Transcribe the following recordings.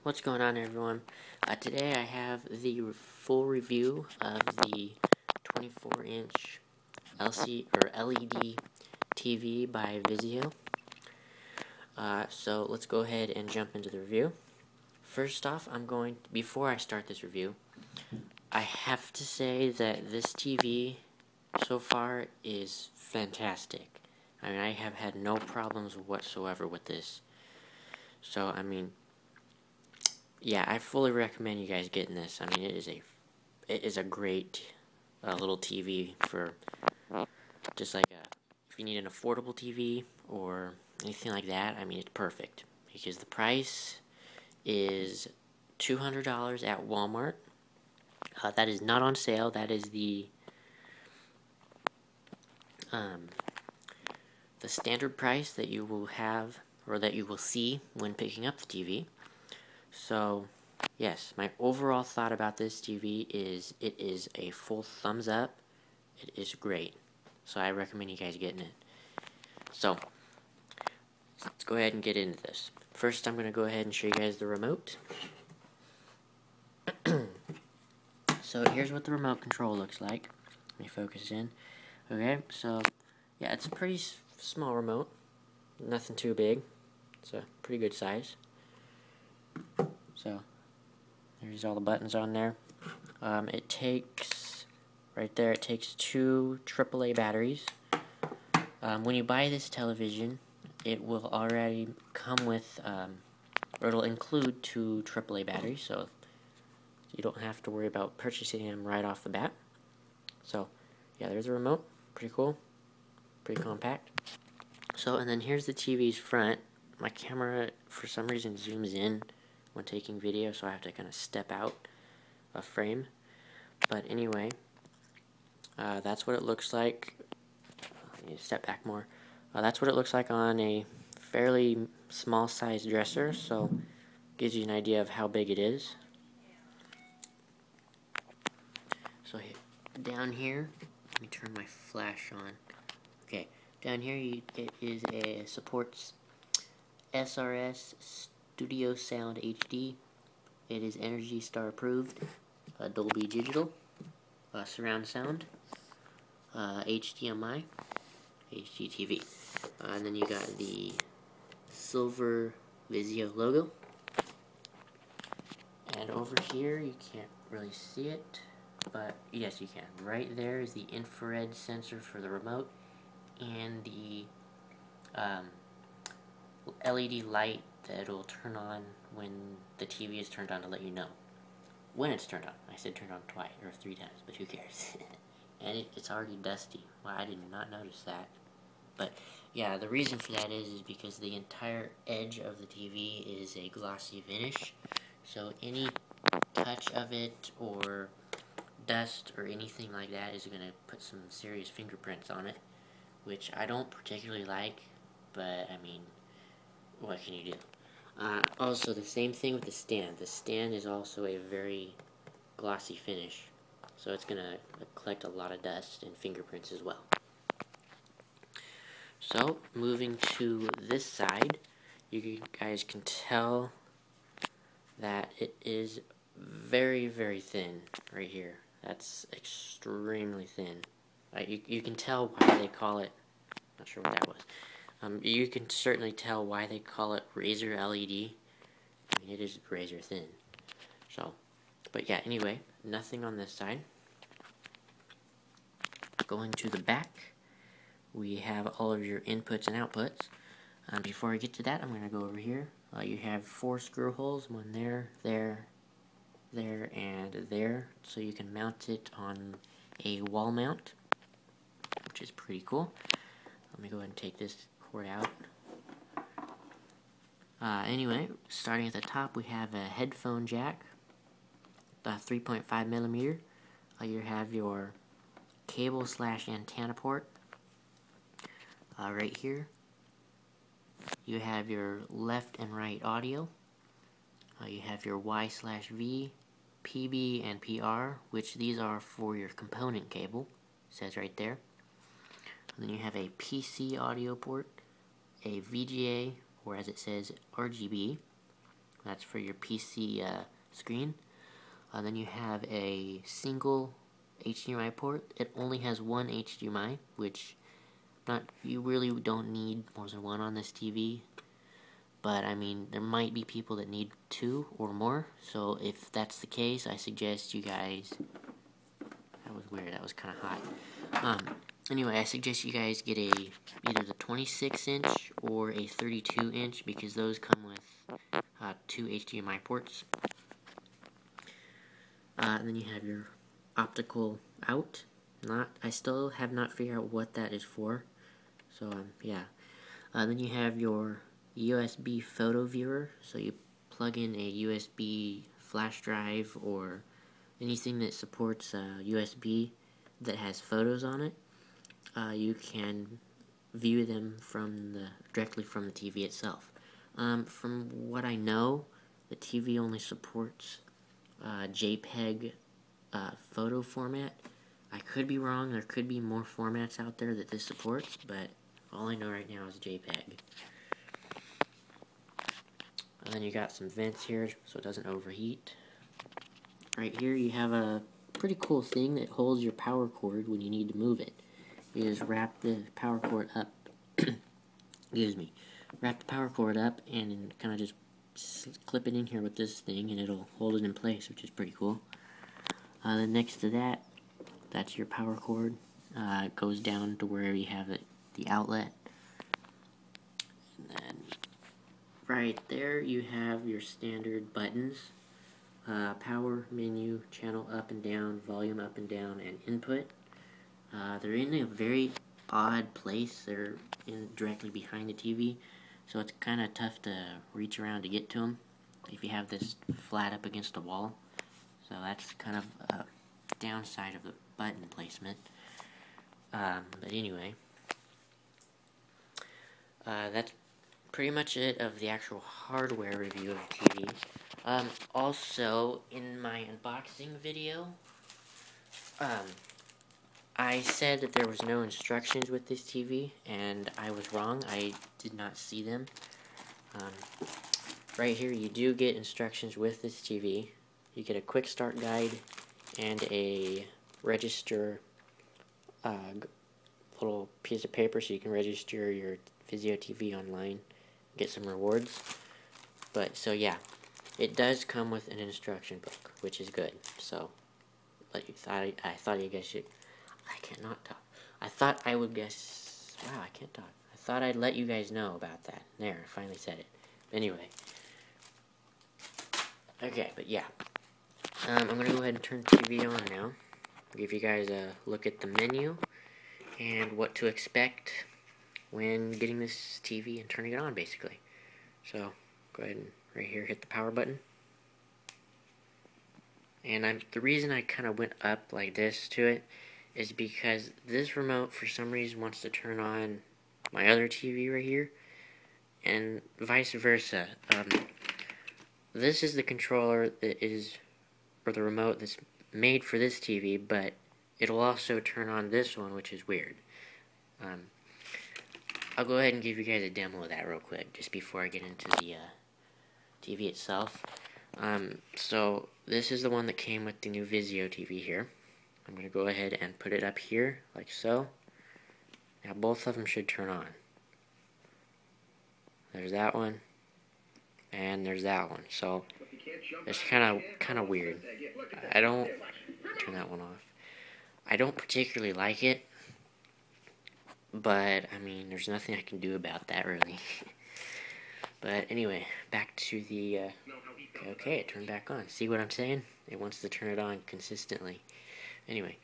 What's going on, everyone? Today I have the full review of the 24-inch LCD or LED TV by Vizio. So let's go ahead and jump into the review. First off, before I start this review, I have to say that this TV so far is fantastic. I mean, I have had no problems whatsoever with this. So, yeah, I fully recommend you guys getting this. I mean, it is a great little TV for just like if you need an affordable TV or anything like that. I mean, it's perfect because the price is $200 at Walmart. That is not on sale. That is the standard price that you will have or that you will see when picking up the TV. So, yes, my overall thought about this TV is it is a full thumbs up. It is great. So I recommend you guys getting it. So, let's go ahead and get into this. First, I'm going to go ahead and show you guys the remote. So, here's what the remote control looks like. Let me focus in. Okay, so, yeah, it's a pretty small remote. Nothing too big. It's a pretty good size. So, there's all the buttons on there. It takes, right there, it takes 2 AAA batteries. When you buy this television, it will already come with, or it'll include 2 AAA batteries, so you don't have to worry about purchasing them right off the bat. So, yeah, there's a remote. Pretty cool. Pretty compact. So, and then here's the TV's front. My camera, for some reason, zooms in when taking video, so I have to kind of step out a frame. But anyway, that's what it looks like. I need to step back more. That's what it looks like on a fairly small size dresser, so gives you an idea of how big it is. So down here, let me turn my flash on. Okay, down here it supports SRS StudioSound HD. It is Energy Star approved, Dolby Digital Surround Sound, HDMI, HDTV, and then you got the silver Vizio logo. And over here, you can't really see it, but yes, you can. Right there is the infrared sensor for the remote, and the LED light that it'll turn on when the TV is turned on to let you know when it's turned on. I said turned on twice or 3 times, but who cares? And it's already dusty. Wow, I did not notice that. But yeah, the reason for that is because the entire edge of the TV is a glossy finish. So any touch of it or dust or anything like that is going to put some serious fingerprints on it, which I don't particularly like, but I mean, what can you do? Also, the same thing with the stand. The stand is also a very glossy finish, so it's going to collect a lot of dust and fingerprints as well. So, moving to this side, you guys can tell that it is very, very thin right here. That's extremely thin. You can tell why they call it, not sure what that was. You can certainly tell why they call it Razor LED. I mean, it is razor thin. So, but yeah, anyway, nothing on this side. Going to the back, we have all of your inputs and outputs. Before I get to that, I'm going to go over here. You have 4 screw holes, one there, there, and there. So you can mount it on a wall mount, which is pretty cool. Let me go ahead and take this cord out. Anyway, starting at the top, we have a headphone jack, 3.5 millimeter. You have your cable / antenna port. Right here, you have your left and right audio. You have your Y/V, PB, and PR, which these are for your component cable. It says right there. And then you have a PC audio port, a VGA, or as it says, RGB, That's for your PC screen. Then you have a single HDMI port. It only has one HDMI, which you really don't need more than one on this TV. But I mean, there might be people that need two or more. So if that's the case, I suggest you guys. That was weird. That was kind of hot. Anyway, I suggest you guys get either the 26-inch or a 32-inch because those come with two HDMI ports. And then you have your optical out. I still have not figured out what that is for. So yeah. Then you have your USB photo viewer. So you plug in a USB flash drive or anything that supports USB that has photos on it. You can view them directly from the TV itself. From what I know, the TV only supports JPEG photo format. I could be wrong. There could be more formats out there that this supports, but all I know right now is JPEG. And then you got some vents here so it doesn't overheat. Right here you have a pretty cool thing that holds your power cord when you need to move it. You just wrap the power cord up. Excuse me. Wrap the power cord up and kind of just clip it in here with this thing and it'll hold it in place, which is pretty cool. Then next to that, that's your power cord. It goes down to where you have the outlet. And then right there you have your standard buttons. Power, menu, channel up and down, volume up and down, and input. They're in a very odd place. They're directly behind the TV, so it's kind of tough to reach around to get to them if you have this flat up against the wall. So that's kind of a downside of the button placement. But anyway, that's pretty much it of the actual hardware review of the TV. Also, in my unboxing video, I said that there was no instructions with this TV, and I was wrong. I did not see them. Right here, you do get instructions with this TV. You get a quick start guide and a register little piece of paper so you can register your Vizio TV online, get some rewards. But so yeah, it does come with an instruction book, which is good. So, I thought you guys should. I cannot talk. I thought I would guess. Wow, I can't talk. I thought I'd let you guys know about that. There, I finally said it. Anyway. Okay, but yeah. I'm going to go ahead and turn the TV on now. Give you guys a look at the menu and what to expect when getting this TV and turning it on, basically. So, go ahead and right here hit the power button. And the reason I kind of went up like this to it is because this remote, for some reason, wants to turn on my other TV right here, and vice versa. This is the controller that is, or the remote that's made for this TV, but it'll also turn on this one, which is weird. I'll go ahead and give you guys a demo of that real quick, just before I get into the TV itself. So this is the one that came with the new Vizio TV here. I'm going to go ahead and put it up here, like so. Now both of them should turn on. There's that one, and there's that one. So it's kind of weird. I don't turn that one off. I don't particularly like it, but I mean, there's nothing I can do about that really. But anyway, back to the. Okay, it turned back on. See what I'm saying? It wants to turn it on consistently. Anyway,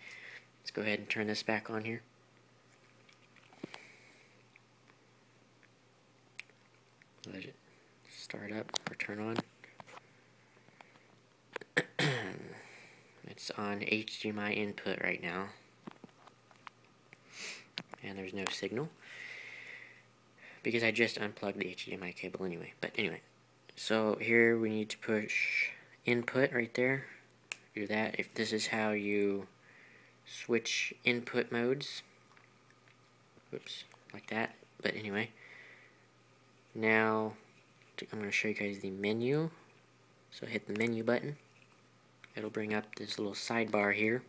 let's go ahead and turn this back on here. Let it start up or turn on. It's on HDMI input right now. And there's no signal. Because I just unplugged the HDMI cable anyway. But anyway, so here we need to push input right there. Do that. If this is how you switch input modes. Oops, like that. But anyway, now I'm going to show you guys the menu. So hit the menu button. It'll bring up this little sidebar here,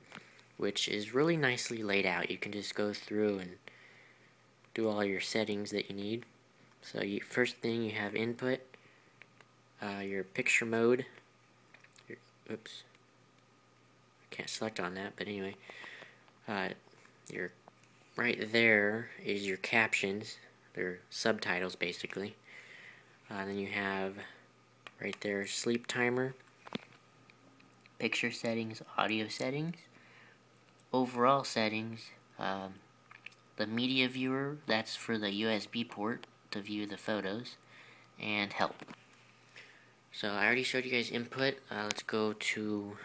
which is really nicely laid out. You can just go through and do all your settings that you need. So first thing you have input, your picture mode. Oops, I can't select on that, but anyway, your right there is your captions. They're subtitles basically. Then you have right there sleep timer, picture settings, audio settings, overall settings, the media viewer, that's for the USB port to view the photos, and help. So I already showed you guys input. Let's go to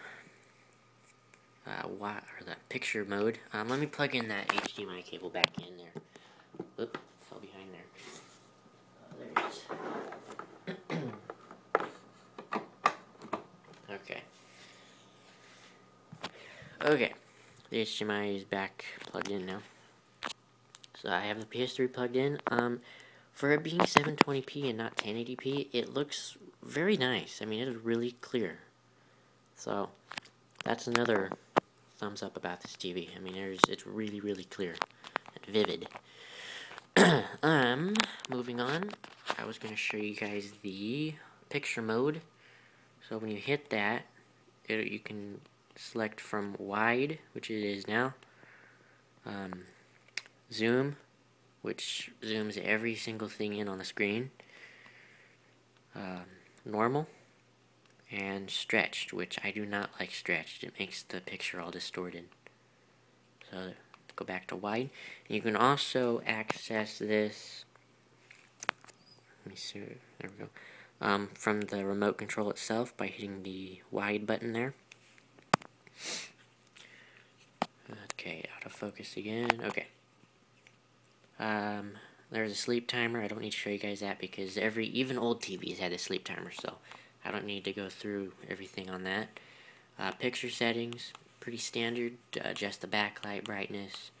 the picture mode. Let me plug in that HDMI cable back in there. Oop, fell behind there. There it is. Okay, the HDMI is back plugged in now. So I have the PS3 plugged in. For it being 720p and not 1080p, it looks very nice. I mean, it is really clear. So that's another thumbs up about this TV. I mean, it's really, really clear and vivid. Moving on, I was going to show you guys the picture mode. So when you hit that, you can select from wide, which it is now, zoom, which zooms every single thing in on the screen, normal, and stretched, which I do not like stretched. It makes the picture all distorted. So go back to wide. And you can also access this, let me see, there we go, from the remote control itself by hitting the wide button there. Okay, out of focus again. Okay. There's a sleep timer. I don't need to show you guys that because even old TVs had a sleep timer, so I don't need to go through everything on that. Picture settings, pretty standard. Adjust the backlight brightness,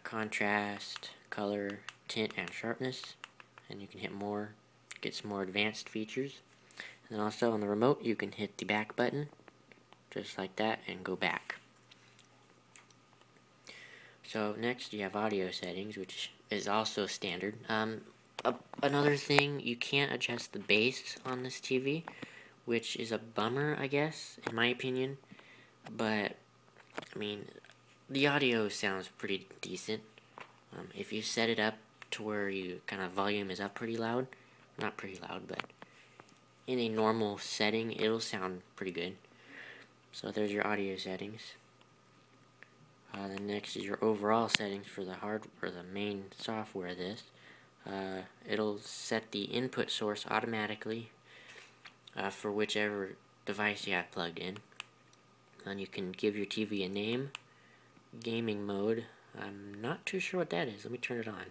contrast, color, tint, and sharpness. And you can hit more, get some more advanced features. And then also on the remote, you can hit the back button, just like that, and go back. So next you have audio settings, which is also standard. Another thing, you can't adjust the bass on this TV, which is a bummer, I guess, in my opinion. But, I mean, the audio sounds pretty decent. If you set it up to where you kind of volume is up pretty loud, not pretty loud, but in a normal setting, it'll sound pretty good. So there's your audio settings. The next is your overall settings for the main software of this. It'll set the input source automatically for whichever device you have plugged in. And you can give your TV a name. Gaming mode, I'm not too sure what that is. Let me turn it on.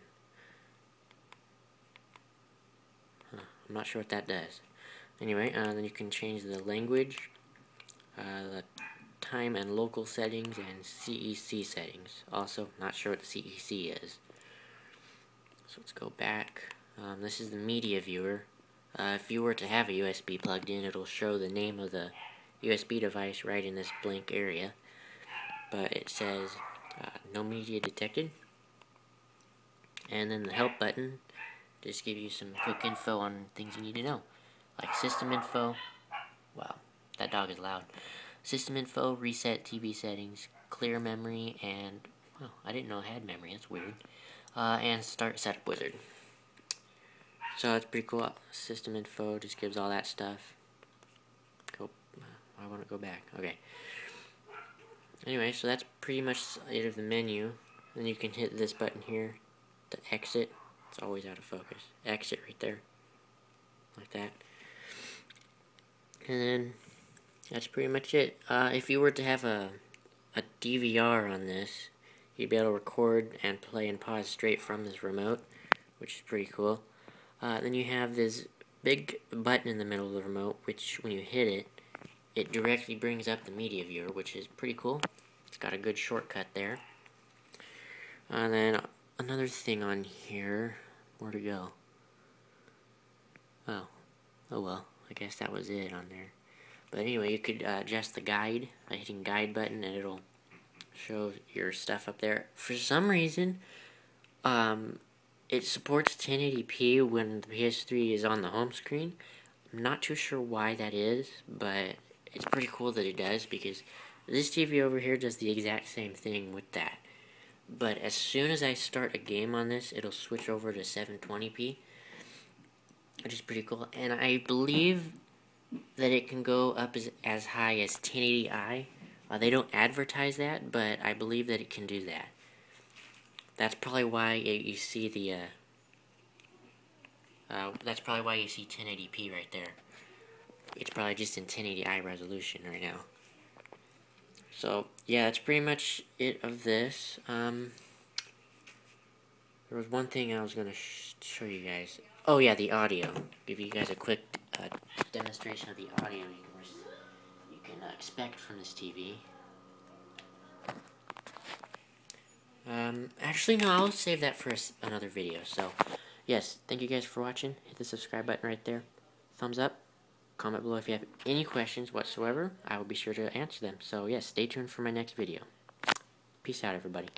I'm not sure what that does. Anyway, then you can change the language, the time and local settings, and CEC settings. Also, not sure what the CEC is. So let's go back. This is the media viewer. If you were to have a USB plugged in, it'll show the name of the USB device right in this blank area. But it says no media detected. And then the help button just gives you some quick info on things you need to know. Like system info. Wow, that dog is loud. System info, reset TV settings, clear memory, and, well, I didn't know it had memory, that's weird. And start setup wizard. So it's pretty cool. System info just gives all that stuff. I want to go back. Okay. Anyway, so that's pretty much it of the menu. Then you can hit this button here to exit. It's always out of focus. Exit right there. Like that. And then that's pretty much it. If you were to have a DVR on this, you'd be able to record and play and pause straight from this remote, which is pretty cool. Then you have this big button in the middle of the remote, which when you hit it, it directly brings up the media viewer, which is pretty cool. It's got a good shortcut there. And then another thing on here, where'd it go? Oh well, I guess that was it on there. But anyway, you could adjust the guide by hitting guide button, and it'll show your stuff up there. For some reason, it supports 1080p when the PS3 is on the home screen. I'm not too sure why that is, but it's pretty cool that it does, because this TV over here does the exact same thing with that. But as soon as I start a game on this, it'll switch over to 720p, which is pretty cool. And I believe that it can go up as high as 1080i. They don't advertise that, but I believe that it can do that. That's probably why you see the that's probably why you see 1080p right there. It's probably just in 1080i resolution right now. So yeah, that's pretty much it of this. There was one thing I was gonna show you guys. Oh yeah, the audio. Give you guys a quick demonstration of the audio you can expect from this TV. Actually, no, I'll save that for another video. So, yes, thank you guys for watching. Hit the subscribe button right there. Thumbs up. Comment below if you have any questions whatsoever. I will be sure to answer them. So, yes, stay tuned for my next video. Peace out, everybody.